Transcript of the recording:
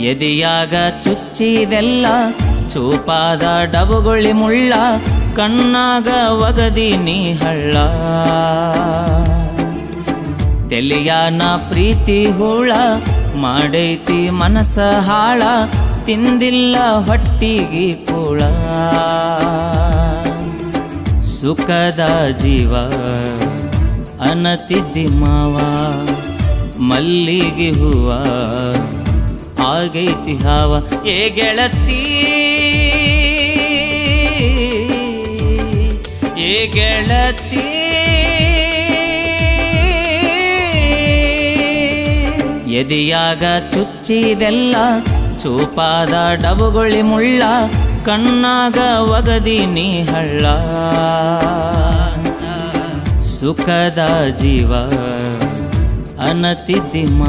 ಎದೆಯಾಗ ಚುಚ್ಚಿದೆಲ್ಲ ಚೂಪಾದ ಡಬುಗುಳಿ ಮುಳ್ಳ, ಕಣ್ಣಾಗ ಒಗದಿ ನೀ ಹಳ್ಳ. ತೆಲಿಯಾನ ಪ್ರೀತಿ ಹೂಳ, ಮಾಡೈತಿ ಮನಸ ಹಾಳ, ತಿಂದಿಲ್ಲ ಹೊಟ್ಟಿಗೆ ಕೂಳ. ಸುಖದ ಜೀವ ಅನತಿದ್ದಿ ಮಾವ, ಮಲ್ಲಿಗೆ ಹೂವ ಆಗೈತಿ ಹಾವ. ಏ ಗೆಳತಿ ಏ ಗೆಳತಿ, ಎದೆಯಾಗ ಚುಚ್ಚಿದೆಲ್ಲ ಚೂಪಾದ ಡಬುಗುಳಿ ಮುಳ್ಳ, ಕಣ್ಣಾಗ ಒಗದಿ ನೀ ಹಳ್ಳ. ಸುಖದ ಜೀವ ಅನತಿದ್ದಿ ಮಾ